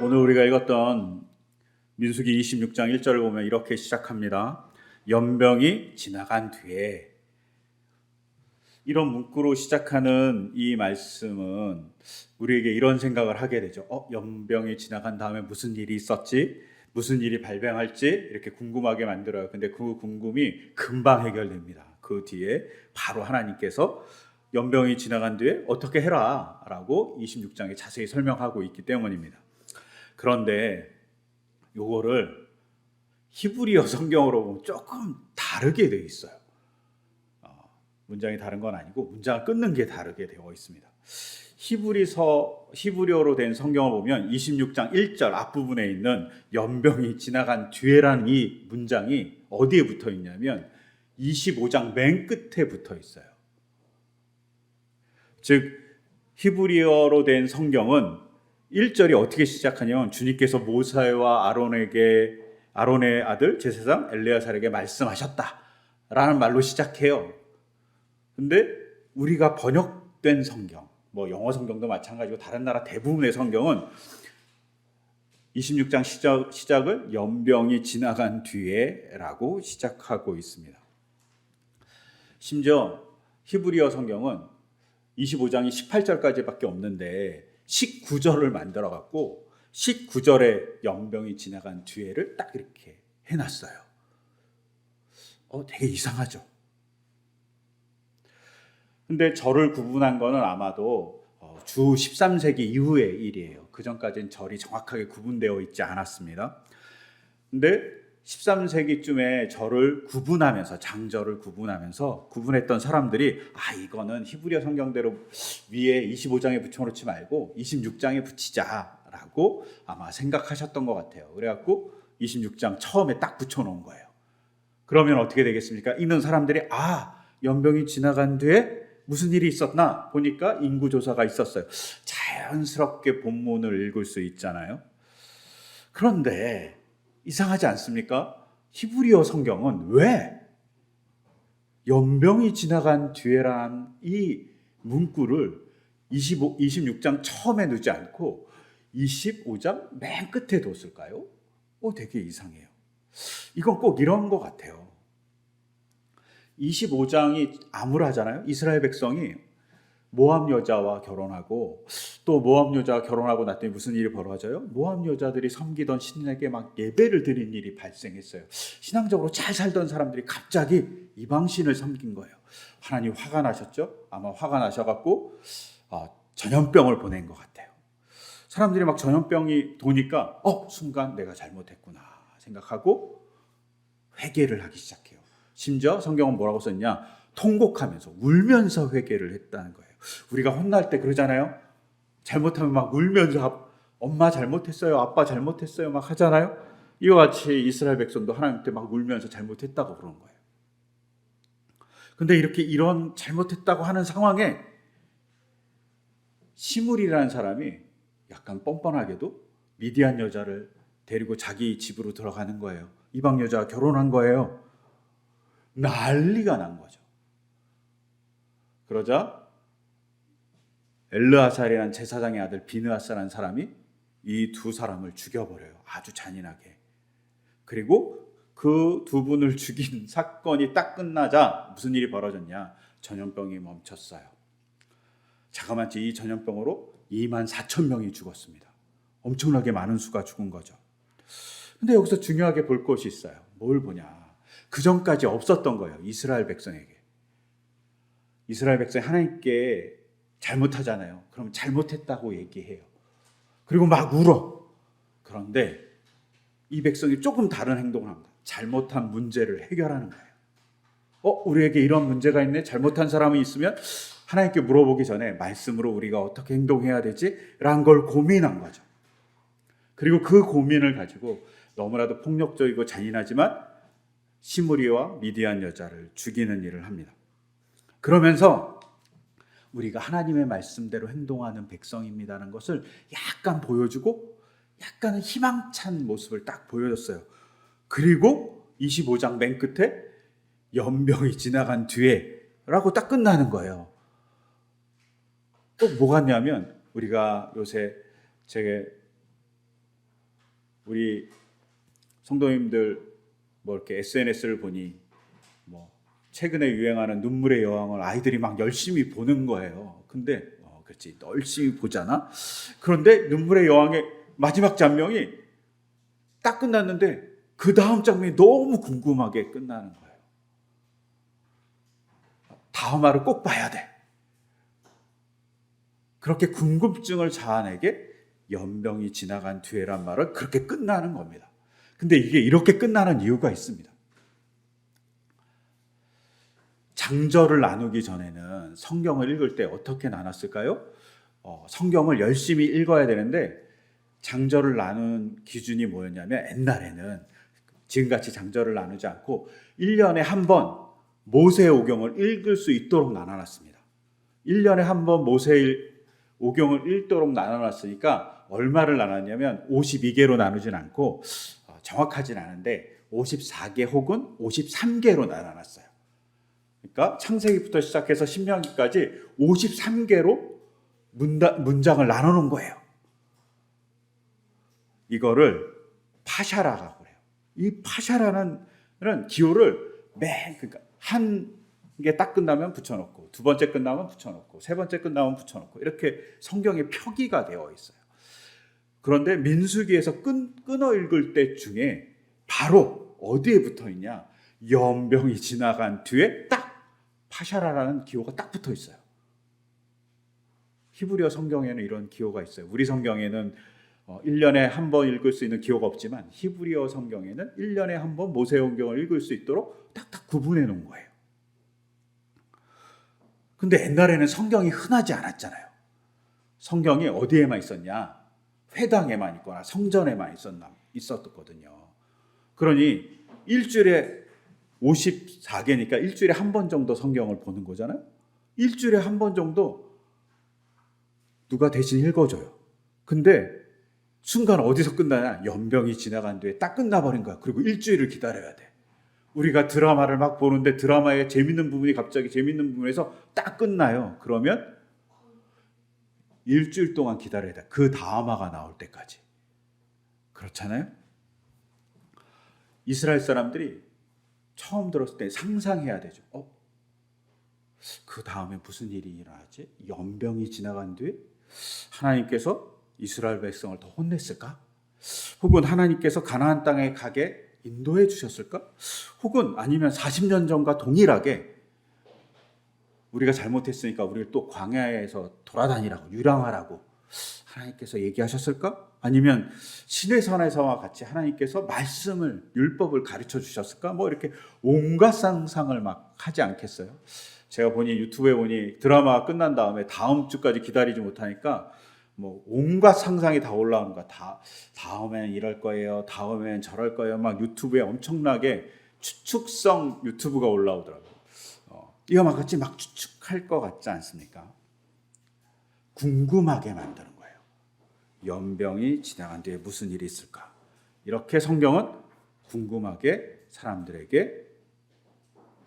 오늘 우리가 읽었던 민수기 26장 1절을 보면 이렇게 시작합니다. 연병이 지나간 뒤에. 이런 문구로 시작하는 이 말씀은 우리에게 이런 생각을 하게 되죠. 연병이 지나간 다음에 무슨 일이 있었지? 무슨 일이 발병할지 이렇게 궁금하게 만들어요. 근데 그 궁금이 금방 해결됩니다. 그 뒤에 바로 하나님께서 연병이 지나간 뒤에 어떻게 해라 라고 26장에 자세히 설명하고 있기 때문입니다. 그런데 요거를 히브리어 성경으로 보면 조금 다르게 되어 있어요. 문장이 다른 건 아니고 문장을 끊는 게 다르게 되어 있습니다. 히브리어로 된 성경을 보면 26장 1절 앞부분에 있는 연병이 지나간 뒤에라는 이 문장이 어디에 붙어 있냐면 25장 맨 끝에 붙어 있어요. 즉 히브리어로 된 성경은 1절이 어떻게 시작하냐면 주님께서 모세와 아론의 아들 제사장 엘레아살에게 말씀하셨다라는 말로 시작해요. 근데 우리가 번역된 성경, 영어 성경도 마찬가지고 다른 나라 대부분의 성경은 26장 시작을 연병이 지나간 뒤에라고 시작하고 있습니다. 심지어 히브리어 성경은 25장이 18절까지밖에 없는데 19절을 만들어 갖고 19절에 연병이 지나간 뒤에를 딱 이렇게 해놨어요. 되게 이상하죠. 근데 절을 구분한 거는 아마도 주 13세기 이후의 일이에요. 그 전까지는 절이 정확하게 구분되어 있지 않았습니다. 근데 13세기쯤에 절을 구분하면서 장절을 구분했던 사람들이 이거는 히브리어 성경대로 위에 25장에 붙여놓지 말고 26장에 붙이자라고 아마 생각하셨던 것 같아요. 그래갖고 26장 처음에 딱 붙여놓은 거예요. 그러면 어떻게 되겠습니까? 있는 사람들이 연병이 지나간 뒤에 무슨 일이 있었나 보니까 인구조사가 있었어요. 자연스럽게 본문을 읽을 수 있잖아요. 그런데 이상하지 않습니까? 히브리어 성경은 왜 연병이 지나간 뒤에란 이 문구를 26장 처음에 두지 않고 25장 맨 끝에 뒀을까요? 되게 이상해요. 이건 꼭 이런 것 같아요. 25장이 암울하잖아요. 이스라엘 백성이 모압 여자와 결혼하고 또 모압 여자와 결혼하고 났더니 무슨 일이 벌어져요? 모압 여자들이 섬기던 신에게 막 예배를 드린 일이 발생했어요. 신앙적으로 잘 살던 사람들이 갑자기 이방신을 섬긴 거예요. 하나님 화가 나셨죠? 아마 화가 나셔갖고 전염병을 보낸 것 같아요. 사람들이 막 전염병이 도니까 순간 내가 잘못했구나 생각하고 회개를 하기 시작해요. 심지어 성경은 뭐라고 썼냐? 통곡하면서 울면서 회개를 했다는 거예요. 우리가 혼날 때 그러잖아요. 잘못하면 막 울면서 엄마 잘못했어요, 아빠 잘못했어요 막 하잖아요. 이와 같이 이스라엘 백성도 하나님께 막 울면서 잘못했다고 그러는 거예요. 근데 이런 잘못했다고 하는 상황에 시므리라는 사람이 약간 뻔뻔하게도 미디안 여자를 데리고 자기 집으로 들어가는 거예요. 이방 여자와 결혼한 거예요. 난리가 난 거죠. 그러자 엘르아살이라는 제사장의 아들 비느하스라는 사람이 이 두 사람을 죽여버려요. 아주 잔인하게. 그리고 그 두 분을 죽인 사건이 딱 끝나자 무슨 일이 벌어졌냐? 전염병이 멈췄어요. 자그마치 이 전염병으로 24,000명이 죽었습니다. 엄청나게 많은 수가 죽은 거죠. 근데 여기서 중요하게 볼 것이 있어요. 뭘 보냐? 그 전까지 없었던 거예요. 이스라엘 백성에게. 이스라엘 백성이 하나님께 잘못하잖아요. 그럼 잘못했다고 얘기해요. 그리고 막 울어. 그런데 이 백성이 조금 다른 행동을 합니다. 잘못한 문제를 해결하는 거예요. 우리에게 이런 문제가 있네. 잘못한 사람이 있으면 하나님께 물어보기 전에 말씀으로 우리가 어떻게 행동해야 되지? 라는 걸 고민한 거죠. 그리고 그 고민을 가지고 너무나도 폭력적이고 잔인하지만 시므리와 미디안 여자를 죽이는 일을 합니다. 그러면서 우리가 하나님의 말씀대로 행동하는 백성입니다라는 것을 약간 보여주고 약간은 희망찬 모습을 딱 보여줬어요. 그리고 25장 맨 끝에 연병이 지나간 뒤에 라고 딱 끝나는 거예요. 또 뭐 같냐면 우리가 요새 제게 우리 성도님들 뭐 이렇게 SNS를 보니 뭐 최근에 유행하는 눈물의 여왕을 아이들이 막 열심히 보는 거예요. 근데 그렇지, 열심히 보잖아. 그런데 눈물의 여왕의 마지막 장면이 딱 끝났는데 그 다음 장면이 너무 궁금하게 끝나는 거예요. 다음 화를 꼭 봐야 돼. 그렇게 궁금증을 자아내게 연병이 지나간 뒤에란 말은 그렇게 끝나는 겁니다. 근데 이게 이렇게 끝나는 이유가 있습니다. 장절을 나누기 전에는 성경을 읽을 때 어떻게 나눴을까요? 성경을 열심히 읽어야 되는데 장절을 나눈 기준이 뭐였냐면 옛날에는 지금같이 장절을 나누지 않고 1년에 한 번 모세오경을 읽을 수 있도록 나눠놨습니다. 1년에 한 번 모세오경을 읽도록 나눠놨으니까 얼마를 나눴냐면 52개로 나누진 않고 정확하진 않은데 54개 혹은 53개로 나눠놨어요. 그러니까 창세기부터 시작해서 신명기까지 53개로 문장을 나눠놓은 거예요. 이거를 파샤라라고 그래요. 이 파샤라는 기호를 그러니까 한 개 딱 끝나면 붙여놓고, 두 번째 끝나면 붙여놓고, 세 번째 끝나면 붙여놓고, 이렇게 성경에 표기가 되어 있어요. 그런데 민수기에서 끊어 읽을 때 중에 바로 어디에 붙어 있냐? 연병이 지나간 뒤에 딱 파샤라라는 기호가 딱 붙어 있어요. 히브리어 성경에는 이런 기호가 있어요. 우리 성경에는 1년에 한 번 읽을 수 있는 기호가 없지만 히브리어 성경에는 1년에 한 번 모세오경을 읽을 수 있도록 딱딱 구분해 놓은 거예요. 근데 옛날에는 성경이 흔하지 않았잖아요. 성경이 어디에만 있었냐? 회당에만 있거나 성전에만 있었거든요. 그러니 일주일에 54개니까 일주일에 한 번 정도 성경을 보는 거잖아요. 일주일에 한 번 정도 누가 대신 읽어줘요. 근데 순간 어디서 끝나냐? 연병이 지나간 뒤에 딱 끝나버린 거야. 그리고 일주일을 기다려야 돼. 우리가 드라마를 막 보는데 드라마의 재밌는 부분이 갑자기 재밌는 부분에서 딱 끝나요. 그러면 일주일 동안 기다려야 돼. 그 다음화가 나올 때까지. 그렇잖아요? 이스라엘 사람들이 처음 들었을 때 상상해야 되죠. 그 다음에 무슨 일이 일어나지? 연병이 지나간 뒤에 하나님께서 이스라엘 백성을 더 혼냈을까? 혹은 하나님께서 가나안 땅에 가게 인도해 주셨을까? 혹은 아니면 40년 전과 동일하게 우리가 잘못했으니까 우리를 또 광야에서 돌아다니라고, 유랑하라고 하나님께서 얘기하셨을까? 아니면 시내산에서와 같이 하나님께서 말씀을, 율법을 가르쳐 주셨을까? 뭐 이렇게 온갖 상상을 막 하지 않겠어요? 제가 유튜브에 보니 드라마가 끝난 다음에 다음 주까지 기다리지 못하니까 뭐 온갖 상상이 다 올라오는 거야. 다음엔 이럴 거예요. 다음엔 저럴 거예요. 막 유튜브에 엄청나게 추측성 유튜브가 올라오더라고요. 이거 막 같이 막 추측할 것 같지 않습니까? 궁금하게 만드는 거예요. 연병이 지나간 뒤에 무슨 일이 있을까? 이렇게 성경은 궁금하게 사람들에게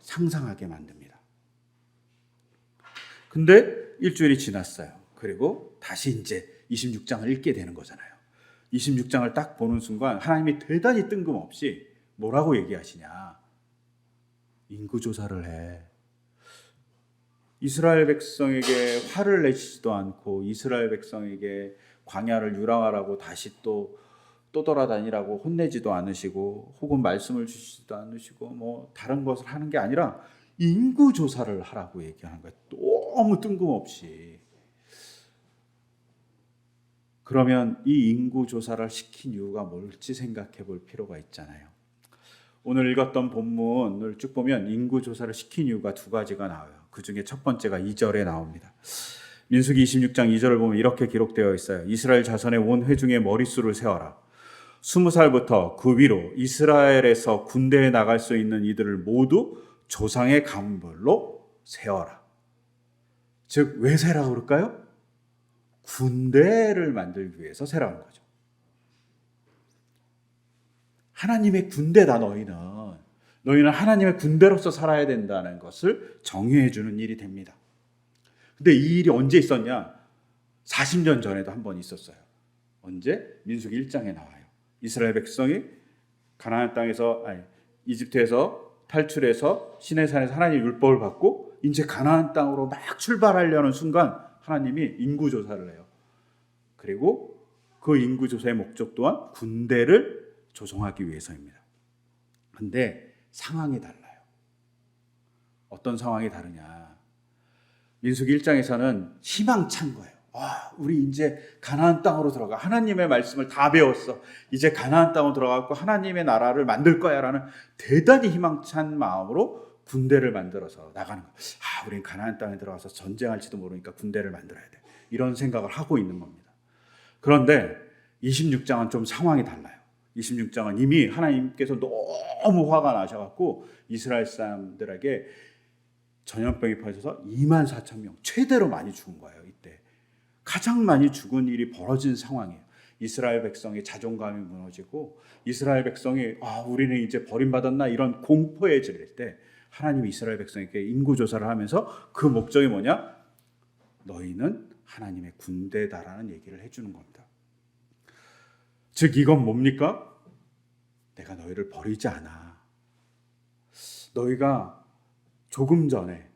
상상하게 만듭니다. 근데 일주일이 지났어요. 그리고 다시 이제 26장을 읽게 되는 거잖아요. 26장을 딱 보는 순간 하나님이 대단히 뜬금없이 뭐라고 얘기하시냐? 인구조사를 해. 이스라엘 백성에게 화를 내시지도 않고 이스라엘 백성에게 광야를 유랑하라고 다시 또 돌아다니라고 혼내지도 않으시고 혹은 말씀을 주시지도 않으시고 뭐 다른 것을 하는 게 아니라 인구조사를 하라고 얘기하는 거예요. 너무 뜬금없이. 그러면 이 인구조사를 시킨 이유가 뭘지 생각해 볼 필요가 있잖아요. 오늘 읽었던 본문을 쭉 보면 인구조사를 시킨 이유가 두 가지가 나와요. 그 중에 첫 번째가 2절에 나옵니다. 민수기 26장 2절을 보면 이렇게 기록되어 있어요. 이스라엘 자손의 온 회중의 머릿수를 세어라. 20살부터 그 위로 이스라엘에서 군대에 나갈 수 있는 이들을 모두 조상의 가문별로 세어라. 즉, 왜 세라고 그럴까요? 군대를 만들기 위해서 세라는 거죠. 하나님의 군대다. 너희는 하나님의 군대로서 살아야 된다는 것을 정의해 주는 일이 됩니다. 근데 이 일이 언제 있었냐? 40년 전에도 한 번 있었어요. 언제? 민수기 1장에 나와요. 이스라엘 백성이 가나안 땅에서 이집트에서 탈출해서 시내산에서 하나님의 율법을 받고 이제 가나안 땅으로 막 출발하려는 순간 하나님이 인구 조사를 해요. 그리고 그 인구 조사의 목적 또한 군대를 조성하기 위해서입니다. 근데 상황이 달라요. 어떤 상황이 다르냐? 민수기 1장에서는 희망찬 거예요. 우리 이제 가나안 땅으로 들어가. 하나님의 말씀을 다 배웠어. 이제 가나안 땅으로 들어가고 하나님의 나라를 만들 거야 라는 대단히 희망찬 마음으로 군대를 만들어서 나가는 거예요. 우린 가나안 땅에 들어가서 전쟁할지도 모르니까 군대를 만들어야 돼. 이런 생각을 하고 있는 겁니다. 그런데 26장은 좀 상황이 달라요. 26장은 이미 하나님께서 너무 화가 나셔갖고 이스라엘 사람들에게 전염병이 퍼져서 24,000명 최대로 많이 죽은 거예요. 이때 가장 많이 죽은 일이 벌어진 상황이에요. 이스라엘 백성의 자존감이 무너지고 이스라엘 백성이 우리는 이제 버림받았나 이런 공포에 질릴 때 하나님이 이스라엘 백성에게 인구조사를 하면서 그 목적이 뭐냐? 너희는 하나님의 군대다라는 얘기를 해주는 겁니다. 즉 이건 뭡니까? 내가 너희를 버리지 않아. 너희가 조금 전에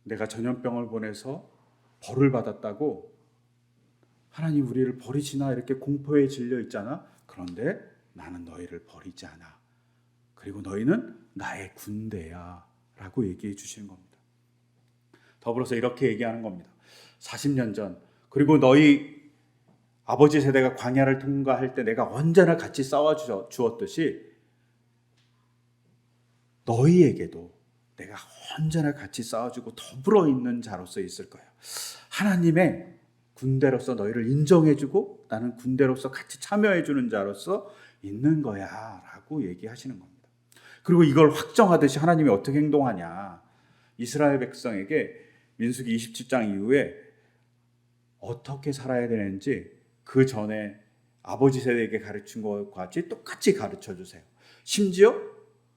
내가 전염병을 보내서 벌을 받았다고 하나님 우리를 버리시나 이렇게 공포에 질려 있잖아. 그런데 나는 너희를 버리지 않아. 그리고 너희는 나의 군대야 라고 얘기해 주시는 겁니다. 더불어서 이렇게 얘기하는 겁니다. 40년 전 그리고 너희 아버지 세대가 광야를 통과할 때 내가 언제나 같이 싸워 주었듯이 너희에게도 내가 언제나 같이 싸워주고 더불어 있는 자로서 있을 거야. 하나님의 군대로서 너희를 인정해주고 나는 군대로서 같이 참여해주는 자로서 있는 거야 라고 얘기하시는 겁니다. 그리고 이걸 확정하듯이 하나님이 어떻게 행동하냐. 이스라엘 백성에게 민수기 27장 이후에 어떻게 살아야 되는지 그 전에 아버지 세대에게 가르친 것과 같이 똑같이 가르쳐 주세요. 심지어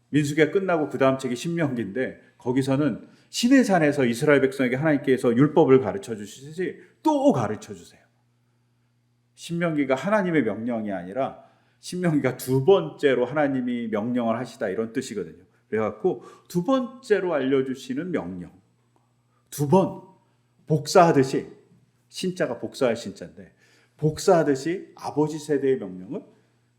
민수기가 끝나고 그 다음 책이 신명기인데 거기서는 시내산에서 이스라엘 백성에게 하나님께서 율법을 가르쳐 주시듯이 또 가르쳐 주세요. 신명기가 하나님의 명령이 아니라 신명기가 두 번째로 하나님이 명령을 하시다 이런 뜻이거든요. 그래갖고 두 번째로 알려주시는 명령. 두 번 복사하듯이 신자가 복사할 신자인데 복사하듯이 아버지 세대의 명령을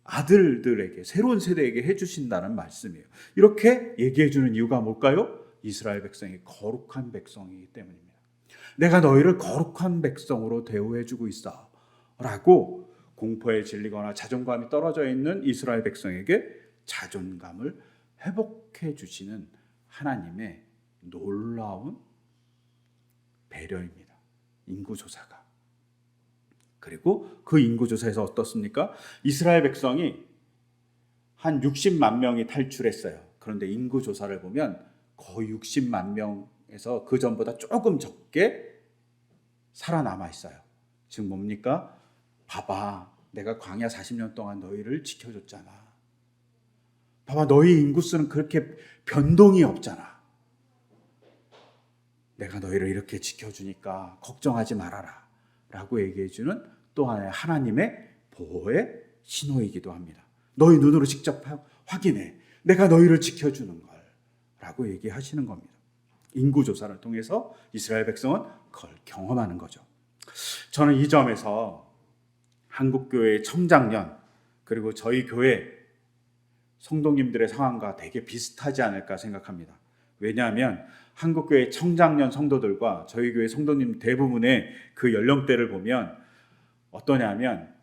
아들들에게 새로운 세대에게 해주신다는 말씀이에요. 이렇게 얘기해주는 이유가 뭘까요? 이스라엘 백성이 거룩한 백성이기 때문입니다. 내가 너희를 거룩한 백성으로 대우해주고 있어 라고 공포에 질리거나 자존감이 떨어져 있는 이스라엘 백성에게 자존감을 회복해 주시는 하나님의 놀라운 배려입니다. 인구조사가. 그리고 그 인구조사에서 어떻습니까? 이스라엘 백성이 한 60만 명이 탈출했어요. 그런데 인구조사를 보면 거의 60만 명에서 그 전보다 조금 적게 살아남아 있어요. 즉 뭡니까? 봐봐, 내가 광야 40년 동안 너희를 지켜줬잖아. 봐봐, 너희 인구수는 그렇게 변동이 없잖아. 내가 너희를 이렇게 지켜주니까 걱정하지 말아라 라고 얘기해주는 또 하나의 하나님의 보호의 신호이기도 합니다. 너희 눈으로 직접 확인해. 내가 너희를 지켜주는 걸 라고 얘기하시는 겁니다. 인구조사를 통해서 이스라엘 백성은 그걸 경험하는 거죠. 저는 이 점에서 한국교회의 청장년 그리고 저희 교회 성도님들의 상황과 되게 비슷하지 않을까 생각합니다. 왜냐하면 한국교회 청장년 성도들과 저희 교회 성도님 대부분의 그 연령대를 보면 어떠냐면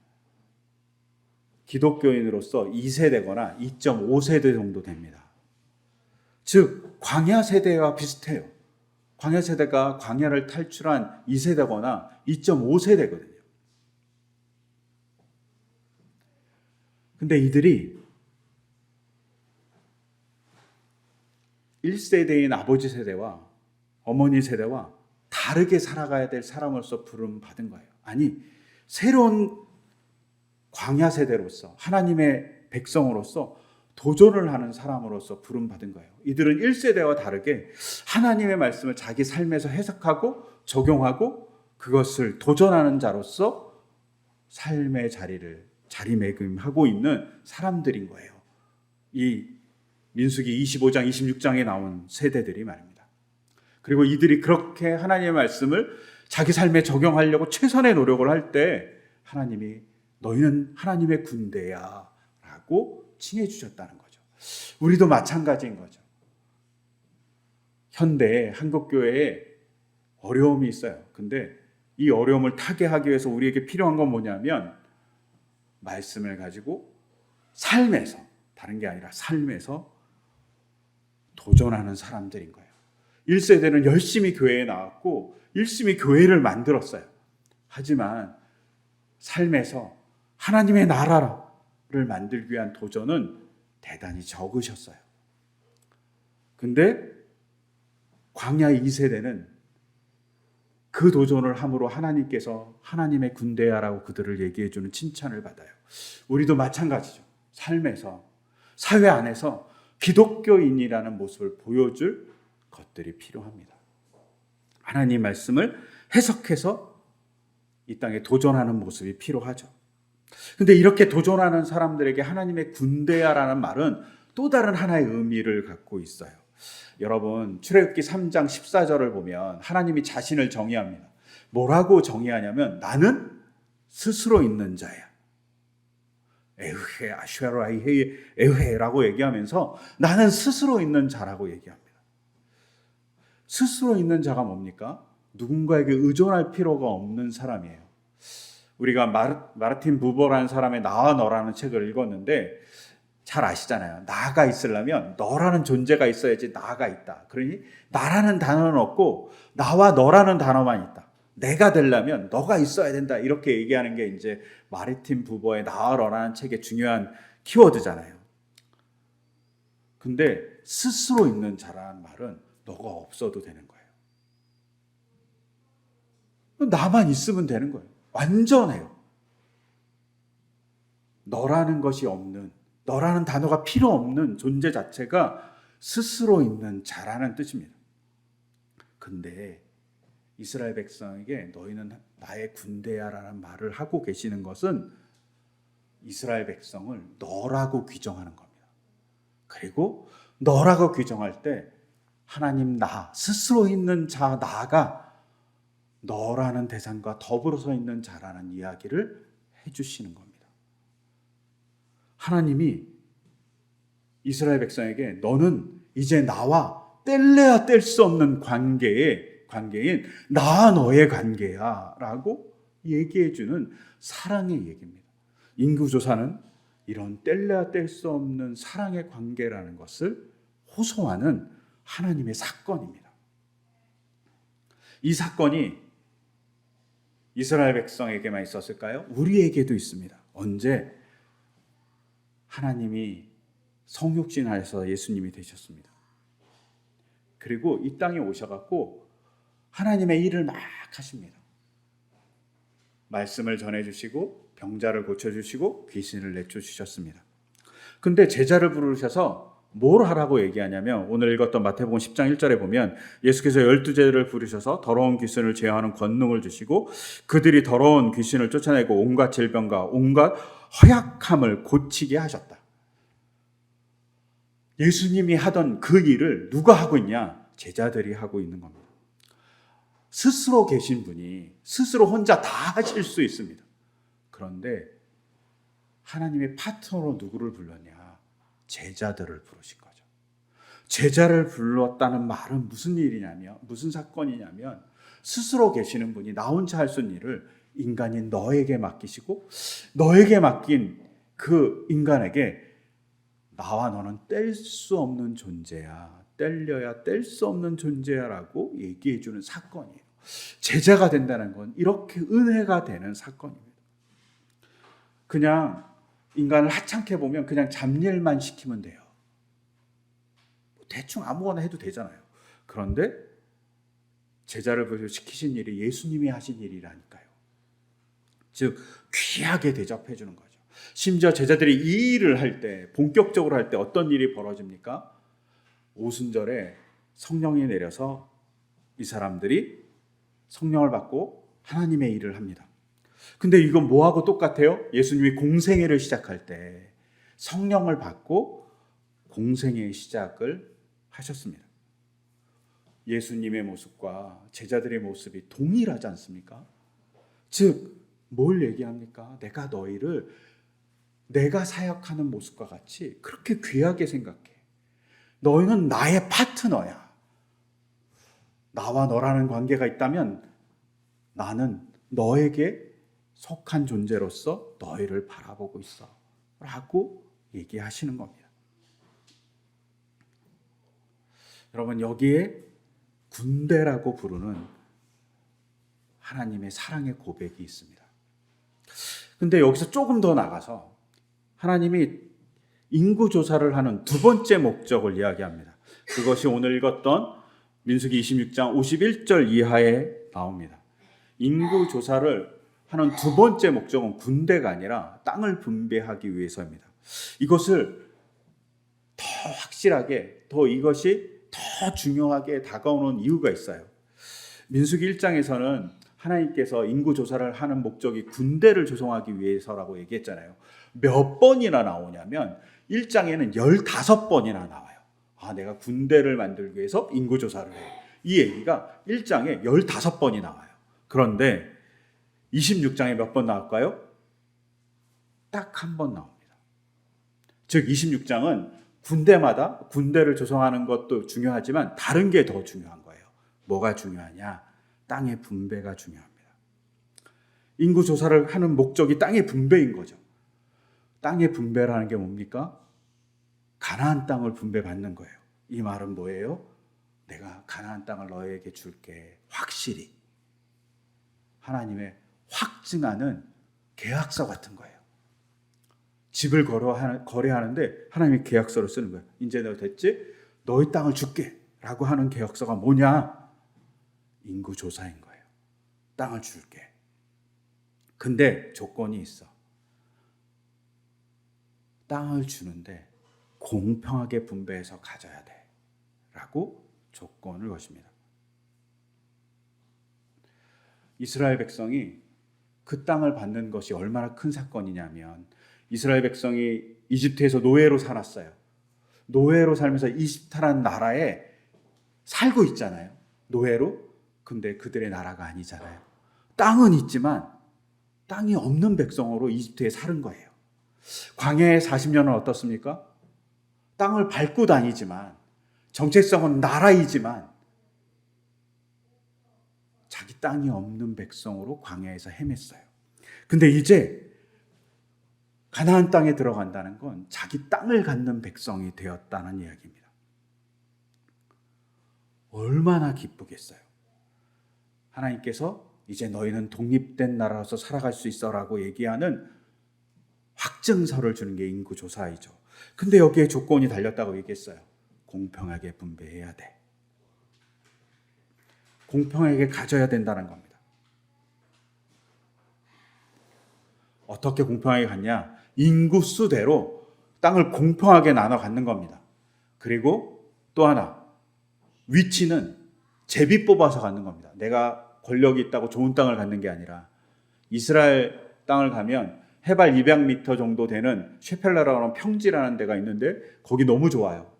기독교인으로서 2세대거나 2.5세대 정도 됩니다. 즉 광야 세대와 비슷해요. 광야 세대가 광야를 탈출한 2세대거나 2.5세대거든요. 근데 이들이 1세대인 아버지 세대와 어머니 세대와 다르게 살아가야 될 사람으로서 부름 받은 거예요. 아니, 새로운 광야 세대로서 하나님의 백성으로서 도전을 하는 사람으로서 부름 받은 거예요. 이들은 1세대와 다르게 하나님의 말씀을 자기 삶에서 해석하고 적용하고 그것을 도전하는 자로서 삶의 자리를 자리매김하고 있는 사람들인 거예요. 이 민수기 25장, 26장에 나온 세대들이 말입니다. 그리고 이들이 그렇게 하나님의 말씀을 자기 삶에 적용하려고 최선의 노력을 할 때 하나님이 너희는 하나님의 군대야 라고 칭해 주셨다는 거죠. 우리도 마찬가지인 거죠. 현대 한국교회에 어려움이 있어요. 근데 이 어려움을 타개하기 위해서 우리에게 필요한 건 뭐냐면 말씀을 가지고 삶에서, 다른 게 아니라 삶에서 도전하는 사람들인 거예요. 1세대는 열심히 교회에 나왔고 열심히 교회를 만들었어요. 하지만 삶에서 하나님의 나라를 만들기 위한 도전은 대단히 적으셨어요. 근데 광야 2세대는 그 도전을 함으로 하나님께서 하나님의 군대야라고 그들을 얘기해 주는 칭찬을 받아요. 우리도 마찬가지죠. 삶에서, 사회 안에서 기독교인이라는 모습을 보여줄 것들이 필요합니다. 하나님 말씀을 해석해서 이 땅에 도전하는 모습이 필요하죠. 근데 이렇게 도전하는 사람들에게 하나님의 군대야라는 말은 또 다른 하나의 의미를 갖고 있어요. 여러분, 출애굽기 3장 14절을 보면 하나님이 자신을 정의합니다. 뭐라고 정의하냐면 나는 스스로 있는 자야. 에흐헤 아슈아라이헤 에흐헤라고 얘기하면서 나는 스스로 있는 자라고 얘기합니다. 스스로 있는 자가 뭡니까? 누군가에게 의존할 필요가 없는 사람이에요. 우리가 마르틴 부버라는 사람의 나와 너라는 책을 읽었는데 잘 아시잖아요. 나가 있으려면 너라는 존재가 있어야지 나가 있다. 그러니 나라는 단어는 없고 나와 너라는 단어만 있다. 내가 되려면 너가 있어야 된다. 이렇게 얘기하는 게 이제 마르틴 부버의 나와 너라는 책의 중요한 키워드잖아요. 근데 스스로 있는 자라는 말은 너가 없어도 되는 거예요. 나만 있으면 되는 거예요. 완전해요. 너라는 것이 없는, 너라는 단어가 필요 없는 존재 자체가 스스로 있는 자라는 뜻입니다. 근데 이스라엘 백성에게 너희는 나의 군대야라는 말을 하고 계시는 것은 이스라엘 백성을 너라고 규정하는 겁니다. 그리고 너라고 규정할 때 하나님 나, 스스로 있는 자 나가 너라는 대상과 더불어서 있는 자라는 이야기를 해주시는 겁니다. 하나님이 이스라엘 백성에게 너는 이제 나와 뗄래야 뗄 수 없는 관계인 나와 너의 관계야 라고 얘기해주는 사랑의 얘기입니다. 인구조사는 이런 뗄래야 뗄 수 없는 사랑의 관계라는 것을 호소하는 하나님의 사건입니다. 이 사건이 이스라엘 백성에게만 있었을까요? 우리에게도 있습니다. 언제? 하나님이 성육신하여서 예수님이 되셨습니다. 그리고 이 땅에 오셔갖고 하나님의 일을 막 하십니다. 말씀을 전해주시고 병자를 고쳐주시고 귀신을 내쫓으셨습니다. 근데 제자를 부르셔서 뭘 하라고 얘기하냐면 오늘 읽었던 마태복음 10장 1절에 보면 예수께서 12제자를 부르셔서 더러운 귀신을 제어하는 권능을 주시고 그들이 더러운 귀신을 쫓아내고 온갖 질병과 온갖 허약함을 고치게 하셨다. 예수님이 하던 그 일을 누가 하고 있냐? 제자들이 하고 있는 겁니다. 스스로 계신 분이 스스로 혼자 다 하실 수 있습니다. 그런데 하나님의 파트너로 누구를 불렀냐? 제자들을 부르신 거죠. 제자를 불렀다는 말은 무슨 일이냐면, 무슨 사건이냐면 스스로 계시는 분이 나 혼자 할 수 있는 일을 인간인 너에게 맡기시고 너에게 맡긴 그 인간에게 나와 너는 뗄 수 없는 존재야. 뗄려야 뗄 수 없는 존재야 라고 얘기해 주는 사건이에요. 제자가 된다는 건 이렇게 은혜가 되는 사건입니다. 그냥 인간을 하찮게 보면 그냥 잡일만 시키면 돼요. 대충 아무거나 해도 되잖아요. 그런데 제자를 부르셔 시키신 일이 예수님이 하신 일이라니까요. 즉 귀하게 대접해 주는 거죠. 심지어 제자들이 이 일을 할 때, 본격적으로 할 때 어떤 일이 벌어집니까? 오순절에 성령이 내려서 이 사람들이 성령을 받고 하나님의 일을 합니다. 근데 이건 뭐하고 똑같아요? 예수님이 공생애를 시작할 때 성령을 받고 공생애의 시작을 하셨습니다. 예수님의 모습과 제자들의 모습이 동일하지 않습니까? 즉, 뭘 얘기합니까? 내가 너희를 내가 사역하는 모습과 같이 그렇게 귀하게 생각해. 너희는 나의 파트너야. 나와 너라는 관계가 있다면 나는 너에게 속한 존재로서 너희를 바라보고 있어 라고 얘기하시는 겁니다. 여러분, 여기에 군대라고 부르는 하나님의 사랑의 고백이 있습니다. 근데 여기서 조금 더 나가서 하나님이 인구조사를 하는 두 번째 목적을 이야기합니다. 그것이 오늘 읽었던 민수기 26장 51절 이하에 나옵니다. 인구조사를 하는 두 번째 목적은 군대가 아니라 땅을 분배하기 위해서입니다. 이것을 더 확실하게, 이것이 더 중요하게 다가오는 이유가 있어요. 민수기 1장에서는 하나님께서 인구조사를 하는 목적이 군대를 조성하기 위해서라고 얘기했잖아요. 몇 번이나 나오냐면 1장에는 15번이나 나와요. 내가 군대를 만들기 위해서 인구조사를 해요. 이 얘기가 1장에 15번이 나와요. 그런데 26장에 몇 번 나올까요? 딱 한 번 나옵니다. 즉 26장은 군대마다 군대를 조성하는 것도 중요하지만 다른 게 더 중요한 거예요. 뭐가 중요하냐? 땅의 분배가 중요합니다. 인구조사를 하는 목적이 땅의 분배인 거죠. 땅의 분배라는 게 뭡니까? 가나안 땅을 분배받는 거예요. 이 말은 뭐예요? 내가 가나안 땅을 너에게 줄게. 확실히. 하나님의 확증하는 계약서 같은 거예요. 집을 거래하는데 하나님이 계약서를 쓰는 거예요. 이제 너 됐지? 너희 땅을 줄게 라고 하는 계약서가 뭐냐? 인구조사인 거예요. 땅을 줄게. 근데 조건이 있어. 땅을 주는데 공평하게 분배해서 가져야 돼 라고 조건을 거십니다. 이스라엘 백성이 그 땅을 받는 것이 얼마나 큰 사건이냐면 이스라엘 백성이 이집트에서 노예로 살았어요. 노예로 살면서 이집트라는 나라에 살고 있잖아요. 노예로. 근데 그들의 나라가 아니잖아요. 땅은 있지만 땅이 없는 백성으로 이집트에 사는 거예요. 광야의 40년은 어떻습니까? 땅을 밟고 다니지만 정체성은 나라이지만 자기 땅이 없는 백성으로 광야에서 헤맸어요. 근데 이제 가나안 땅에 들어간다는 건 자기 땅을 갖는 백성이 되었다는 이야기입니다. 얼마나 기쁘겠어요. 하나님께서 이제 너희는 독립된 나라로서 살아갈 수 있어라고 얘기하는 확증서를 주는 게 인구조사이죠. 근데 여기에 조건이 달렸다고 얘기했어요. 공평하게 분배해야 돼. 공평하게 가져야 된다는 겁니다. 어떻게 공평하게 갖냐? 인구수대로 땅을 공평하게 나눠 갖는 겁니다. 그리고 또 하나, 위치는 제비 뽑아서 갖는 겁니다. 내가 권력이 있다고 좋은 땅을 갖는 게 아니라 이스라엘 땅을 가면 해발 200m 정도 되는 셰펠라라고 하는 평지라는 데가 있는데 거기 너무 좋아요.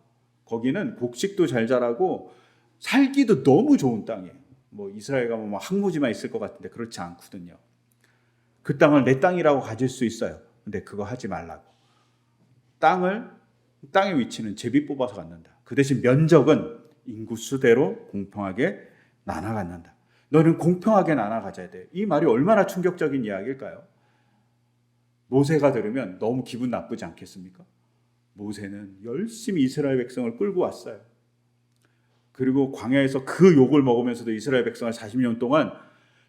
거기는 곡식도 잘 자라고 살기도 너무 좋은 땅이에요. 뭐 이스라엘 가면 뭐 항무지만 있을 것 같은데 그렇지 않거든요. 그 땅을 내 땅이라고 가질 수 있어요. 근데 그거 하지 말라고. 땅의 위치는 제비 뽑아서 갖는다. 그 대신 면적은 인구수대로 공평하게 나눠 갖는다. 너는 공평하게 나눠 가져야 돼. 이 말이 얼마나 충격적인 이야기일까요? 모세가 들으면 너무 기분 나쁘지 않겠습니까? 모세는 열심히 이스라엘 백성을 끌고 왔어요. 그리고 광야에서 그 욕을 먹으면서도 이스라엘 백성을 40년 동안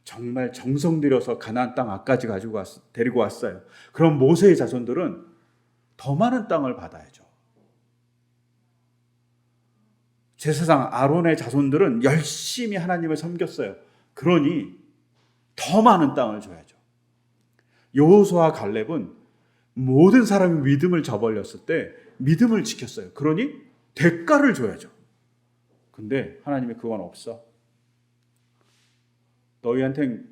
정말 정성 들여서 가나안 땅 앞까지 데리고 왔어요. 그럼 모세의 자손들은 더 많은 땅을 받아야죠. 제사장 아론의 자손들은 열심히 하나님을 섬겼어요. 그러니 더 많은 땅을 줘야죠. 여호수아와 갈렙은 모든 사람이 믿음을 저버렸을 때 믿음을 지켰어요. 그러니 대가를 줘야죠. 근데 하나님이 그건 없어. 너희한텐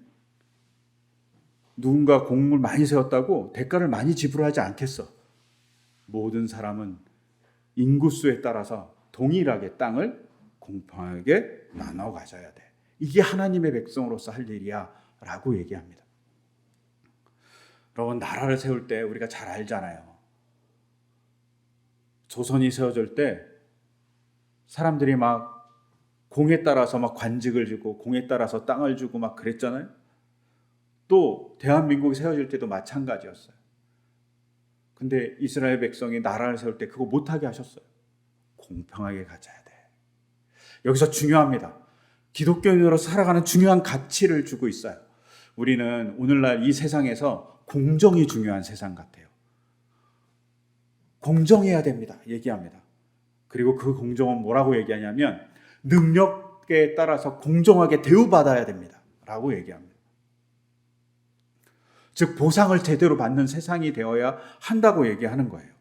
누군가 공을 많이 세웠다고 대가를 많이 지불하지 않겠어. 모든 사람은 인구수에 따라서 동일하게 땅을 공평하게 나눠 가져야 돼. 이게 하나님의 백성으로서 할 일이야 라고 얘기합니다. 여러분, 나라를 세울 때 우리가 잘 알잖아요. 조선이 세워질 때 사람들이 막 공에 따라서 막 관직을 주고 공에 따라서 땅을 주고 막 그랬잖아요. 또 대한민국이 세워질 때도 마찬가지였어요. 근데 이스라엘 백성이 나라를 세울 때 그거 못하게 하셨어요. 공평하게 가져야 돼. 여기서 중요합니다. 기독교인으로 살아가는 중요한 가치를 주고 있어요. 우리는 오늘날 이 세상에서 공정이 중요한 세상 같아요. 공정해야 됩니다. 얘기합니다. 그리고 그 공정은 뭐라고 얘기하냐면 능력에 따라서 공정하게 대우받아야 됩니다. 라고 얘기합니다. 즉 보상을 제대로 받는 세상이 되어야 한다고 얘기하는 거예요.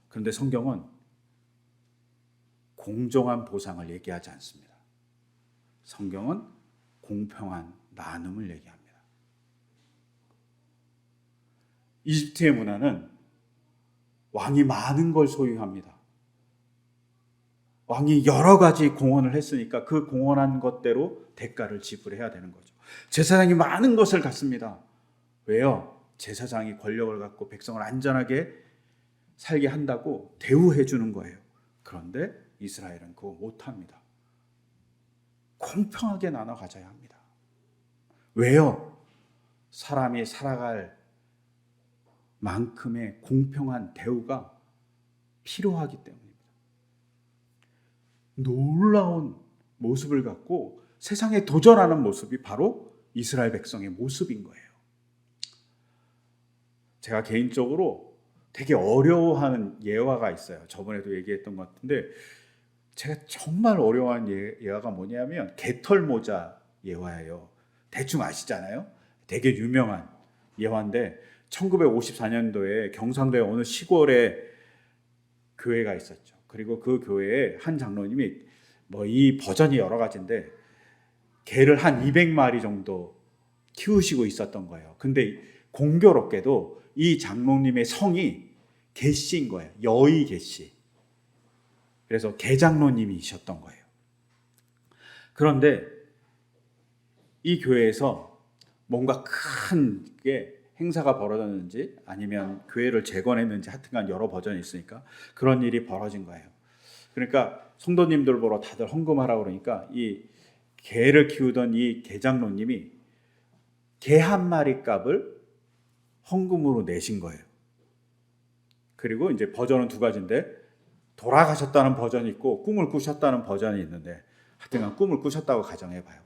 그런데 성경은 공정한 보상을 얘기하지 않습니다. 성경은 공평한 나눔을 얘기합니다. 이집트의 문화는 왕이 많은 걸 소유합니다. 왕이 여러 가지 공헌을 했으니까 그 공헌한 것대로 대가를 지불해야 되는 거죠. 제사장이 많은 것을 갖습니다. 왜요? 제사장이 권력을 갖고 백성을 안전하게 살게 한다고 대우해 주는 거예요. 그런데 이스라엘은 그거 못합니다. 공평하게 나눠 가져야 합니다. 왜요? 사람이 살아갈 만큼의 공평한 대우가 필요하기 때문입니다. 놀라운 모습을 갖고 세상에 도전하는 모습이 바로 이스라엘 백성의 모습인 거예요. 제가 개인적으로 되게 어려워하는 예화가 있어요. 저번에도 얘기했던 것 같은데 제가 정말 어려워하는 예화가 뭐냐면 개털모자 예화예요. 대충 아시잖아요. 되게 유명한 예화인데 1954년도에 경상도의 어느 시골에 교회가 있었죠. 그리고 그 교회에 한 장로님이 이 버전이 여러 가지인데 개를 한 200마리 정도 키우시고 있었던 거예요. 근데 공교롭게도 이 장로님의 성이 개씨인 거예요. 여의 개씨. 그래서 개장로님이셨던 거예요. 그런데 이 교회에서 뭔가 큰 게 행사가 벌어졌는지 아니면 교회를 재건했는지 하여튼간 여러 버전이 있으니까 그런 일이 벌어진 거예요. 그러니까 성도님들 보러 다들 헌금하라고 그러니까 이 개를 키우던 이 개장로님이 개 한 마리 값을 헌금으로 내신 거예요. 그리고 이제 버전은 두 가지인데 돌아가셨다는 버전이 있고 꿈을 꾸셨다는 버전이 있는데 하여튼간 꿈을 꾸셨다고 가정해봐요.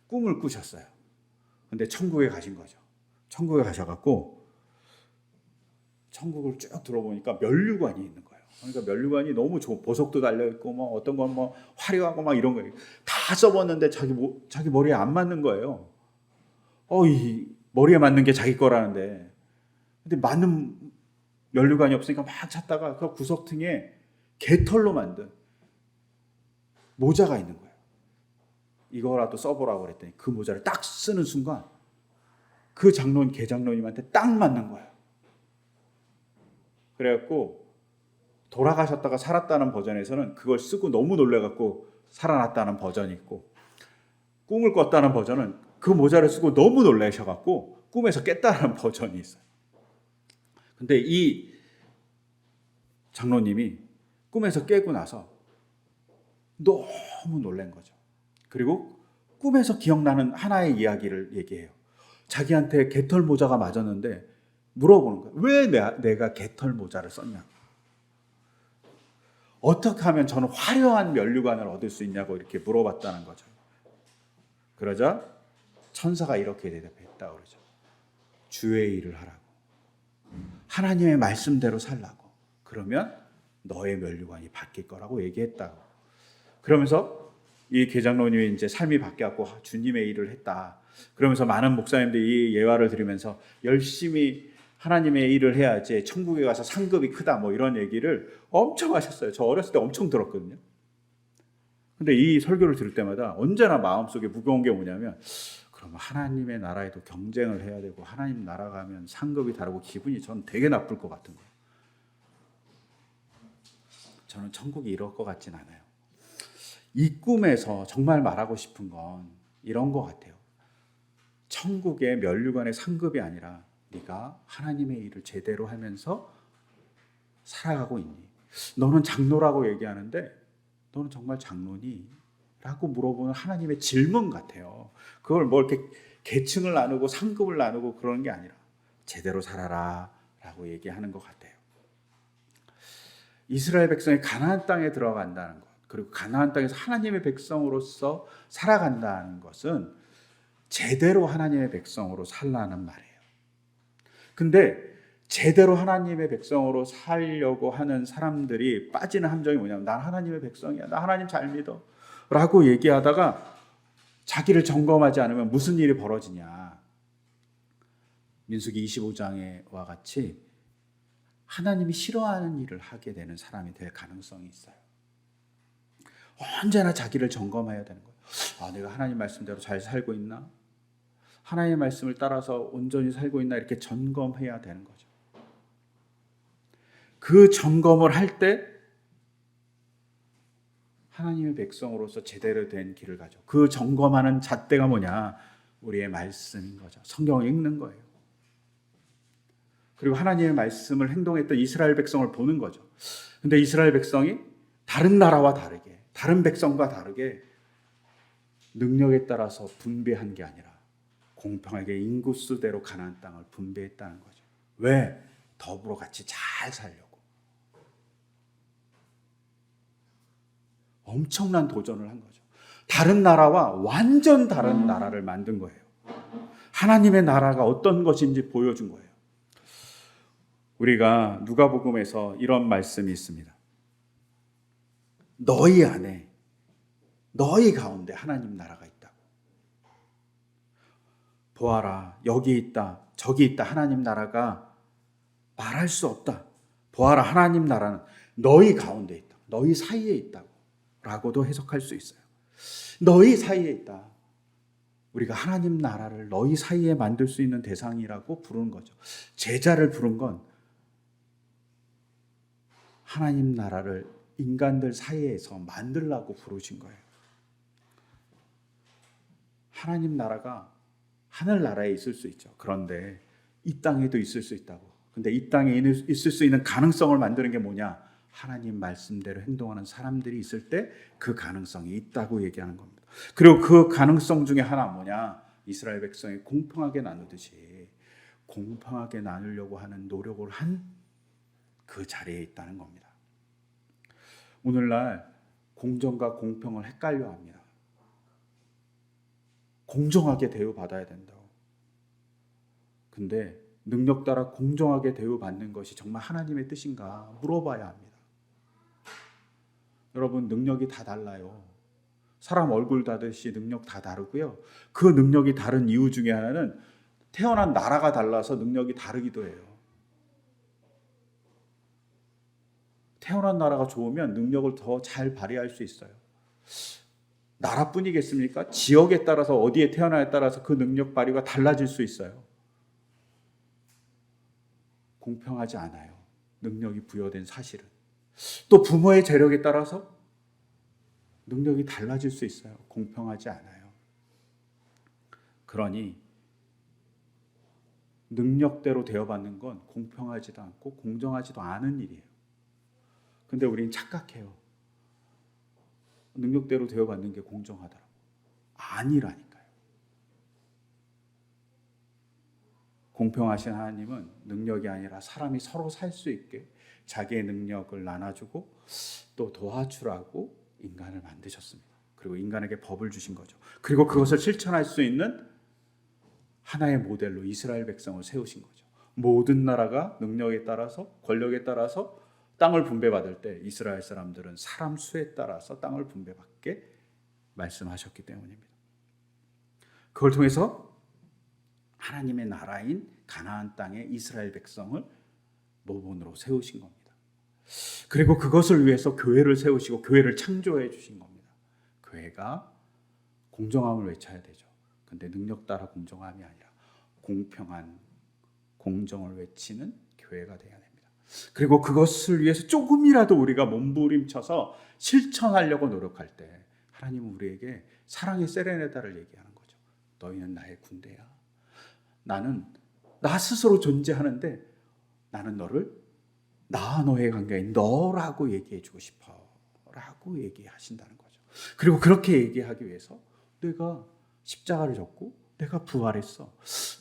꿈을 꾸셨어요. 근데 천국에 가신 거죠. 천국에 가셔갖고 천국을 쭉 들어보니까 면류관이 있는 거예요. 그러니까 면류관이 너무 보석도 달려있고 뭐 어떤 건 뭐 화려하고 막 이런 거 다 써봤는데 자기 머리에 안 맞는 거예요. 이 머리에 맞는 게 자기 거라는데 근데 맞는 면류관이 없으니까 막 찾다가 그 구석탱이에 개털로 만든 모자가 있는 거예요. 이거라도 써보라고 그랬더니 그 모자를 딱 쓰는 순간 그 개장로님한테 딱 맞는 거예요. 그래갖고 돌아가셨다가 살았다는 버전에서는 그걸 쓰고 너무 놀래갖고 살아났다는 버전이 있고 꿈을 꿨다는 버전은 그 모자를 쓰고 너무 놀라셔갖고 꿈에서 깼다는 버전이 있어요. 근데 이 장로님이 꿈에서 깨고 나서 너무 놀란 거죠. 그리고 꿈에서 기억나는 하나의 이야기를 얘기해요. 자기한테 개털 모자가 맞았는데 물어보는 거예요. 왜 내가 개털 모자를 썼냐? 어떻게 하면 저는 화려한 면류관을 얻을 수 있냐고 이렇게 물어봤다는 거죠. 그러자 천사가 이렇게 대답했다 그러죠. 주의 일을 하라고. 하나님의 말씀대로 살라고. 그러면 너의 면류관이 바뀔 거라고 얘기했다고. 그러면서 이 개장로님이 이제 삶이 바뀌었고 주님의 일을 했다. 그러면서 많은 목사님들이 이 예화를 들으면서 열심히 하나님의 일을 해야지 천국에 가서 상급이 크다 뭐 이런 얘기를 엄청 하셨어요. 저 어렸을 때 엄청 들었거든요. 근데 이 설교를 들을 때마다 언제나 마음속에 무거운 게 뭐냐면 그러면 하나님의 나라에도 경쟁을 해야 되고 하나님 나라 가면 상급이 다르고 기분이 전 되게 나쁠 것 같은 거예요. 저는 천국이 이럴 것 같진 않아요. 이 꿈에서 정말 말하고 싶은 건 이런 것 같아요. 천국의 면류관의 상급이 아니라 네가 하나님의 일을 제대로 하면서 살아가고 있니? 너는 장로라고 얘기하는데 너는 정말 장로니? 라고 물어보는 하나님의 질문 같아요. 그걸 뭐 이렇게 계층을 나누고 상급을 나누고 그러는 게 아니라 제대로 살아라 라고 얘기하는 것 같아요. 이스라엘 백성이 가나안 땅에 들어간다는 것, 그리고 가나안 땅에서 하나님의 백성으로서 살아간다는 것은 제대로 하나님의 백성으로 살라는 말이에요. 근데 제대로 하나님의 백성으로 살려고 하는 사람들이 빠지는 함정이 뭐냐면 난 하나님의 백성이야, 나 하나님 잘 믿어 라고 얘기하다가 자기를 점검하지 않으면 무슨 일이 벌어지냐. 민수기 25장에와 같이 하나님이 싫어하는 일을 하게 되는 사람이 될 가능성이 있어요. 언제나 자기를 점검해야 되는 거예요. 아, 내가 하나님 말씀대로 잘 살고 있나? 하나님의 말씀을 따라서 온전히 살고 있나? 이렇게 점검해야 되는 거죠. 그 점검을 할 때 하나님의 백성으로서 제대로 된 길을 가죠. 그 점검하는 잣대가 뭐냐? 우리의 말씀인 거죠. 성경을 읽는 거예요. 그리고 하나님의 말씀을 행동했던 이스라엘 백성을 보는 거죠. 근데 이스라엘 백성이 다른 나라와 다르게, 다른 백성과 다르게 능력에 따라서 분배한 게 아니라 공평하게 인구수대로 가나안 땅을 분배했다는 거죠. 왜? 더불어 같이 잘 살려고. 엄청난 도전을 한 거죠. 다른 나라와 완전 다른 나라를 만든 거예요. 하나님의 나라가 어떤 것인지 보여준 거예요. 우리가 누가복음에서 이런 말씀이 있습니다. 너희 안에, 너희 가운데 하나님 나라가 있다고. 보아라, 여기 있다, 저기 있다. 하나님 나라가 말할 수 없다. 보아라, 하나님 나라는 너희 가운데 있다. 너희 사이에 있다고 라고도 해석할 수 있어요. 너희 사이에 있다. 우리가 하나님 나라를 너희 사이에 만들 수 있는 대상이라고 부르는 거죠. 제자를 부른 건 하나님 나라를 인간들 사이에서 만들라고 부르신 거예요. 하나님 나라가 하늘나라에 있을 수 있죠. 그런데 이 땅에도 있을 수 있다고. 근데 이 땅에 있을 수 있는 가능성을 만드는 게 뭐냐? 하나님 말씀대로 행동하는 사람들이 있을 때 그 가능성이 있다고 얘기하는 겁니다. 그리고 그 가능성 중에 하나 뭐냐? 이스라엘 백성이 공평하게 나누듯이 공평하게 나누려고 하는 노력을 한 그 자리에 있다는 겁니다. 오늘날 공정과 공평을 헷갈려 합니다. 공정하게 대우받아야 된다고. 근데 능력 따라 공정하게 대우받는 것이 정말 하나님의 뜻인가 물어봐야 합니다. 여러분, 능력이 다 달라요. 사람 얼굴 다듯이 능력 다 다르고요. 그 능력이 다른 이유 중에 하나는 태어난 나라가 달라서 능력이 다르기도 해요. 태어난 나라가 좋으면 능력을 더 잘 발휘할 수 있어요. 나라뿐이겠습니까? 지역에 따라서 어디에 태어나에 따라서 그 능력 발휘가 달라질 수 있어요. 공평하지 않아요. 능력이 부여된 사실은. 또 부모의 재력에 따라서 능력이 달라질 수 있어요. 공평하지 않아요. 그러니 능력대로 대접받는 건 공평하지도 않고 공정하지도 않은 일이에요. 근데 우리는 착각해요. 능력대로 대접받는 게 공정하더라고. 아니라니까요. 공평하신 하나님은 능력이 아니라 사람이 서로 살 수 있게 자기의 능력을 나눠주고 또 도와주라고 인간을 만드셨습니다. 그리고 인간에게 법을 주신 거죠. 그리고 그것을 실천할 수 있는 하나의 모델로 이스라엘 백성을 세우신 거죠. 모든 나라가 능력에 따라서 권력에 따라서 땅을 분배받을 때 이스라엘 사람들은 사람 수에 따라서 땅을 분배받게 말씀하셨기 때문입니다. 그걸 통해서 하나님의 나라인 가나안 땅에 이스라엘 백성을 모본으로 세우신 겁니다. 그리고 그것을 위해서 교회를 세우시고 교회를 창조해 주신 겁니다. 교회가 공정함을 외쳐야 되죠. 근데 능력 따라 공정함이 아니라 공평한 공정을 외치는 교회가 되어야 됩니다. 그리고 그것을 위해서 조금이라도 우리가 몸부림쳐서 실천하려고 노력할 때 하나님은 우리에게 사랑의 세레나다를 얘기하는 거죠. 너희는 나의 군대야. 나는 나 스스로 존재하는데 나는 너를 나와 너의 관계인 너라고 얘기해 주고 싶어 라고 얘기하신다는 거죠. 그리고 그렇게 얘기하기 위해서 내가 십자가를 졌고 내가 부활했어,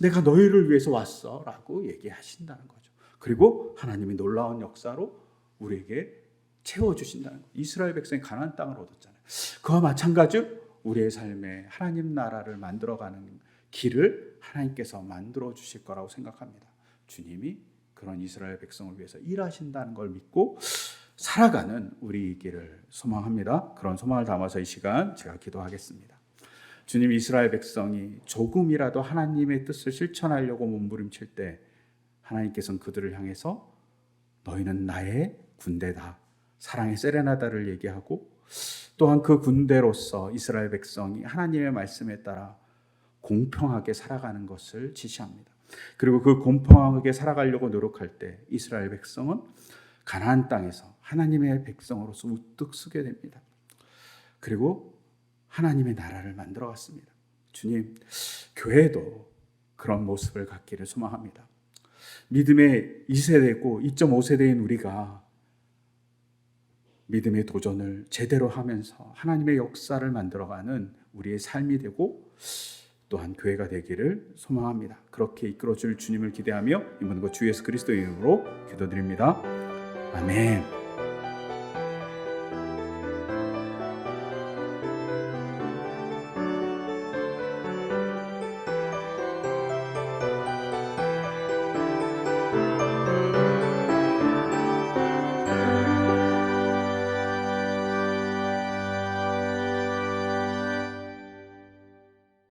내가 너희를 위해서 왔어 라고 얘기하신다는 거죠. 그리고 하나님이 놀라운 역사로 우리에게 채워주신다는 거예요. 이스라엘 백성이 가나안 땅을 얻었잖아요. 그와 마찬가지로 우리의 삶에 하나님 나라를 만들어가는 길을 하나님께서 만들어 주실 거라고 생각합니다. 주님이 그런 이스라엘 백성을 위해서 일하신다는 걸 믿고 살아가는 우리이기를 소망합니다. 그런 소망을 담아서 이 시간 제가 기도하겠습니다. 주님, 이스라엘 백성이 조금이라도 하나님의 뜻을 실천하려고 몸부림칠 때 하나님께서는 그들을 향해서 너희는 나의 군대다, 사랑의 세레나다를 얘기하고, 또한 그 군대로서 이스라엘 백성이 하나님의 말씀에 따라 공평하게 살아가는 것을 지시합니다. 그리고 그 공평하게 살아가려고 노력할 때 이스라엘 백성은 가나안 땅에서 하나님의 백성으로서 우뚝 서게 됩니다. 그리고 하나님의 나라를 만들어 갔습니다. 주님, 교회도 그런 모습을 갖기를 소망합니다. 믿음의 2세대고 2.5세대인 우리가 믿음의 도전을 제대로 하면서 하나님의 역사를 만들어가는 우리의 삶이 되고 또한 교회가 되기를 소망합니다. 그렇게 이끌어줄 주님을 기대하며 이 모든 것 주 예수 그리스도의 이름으로 기도드립니다. 아멘.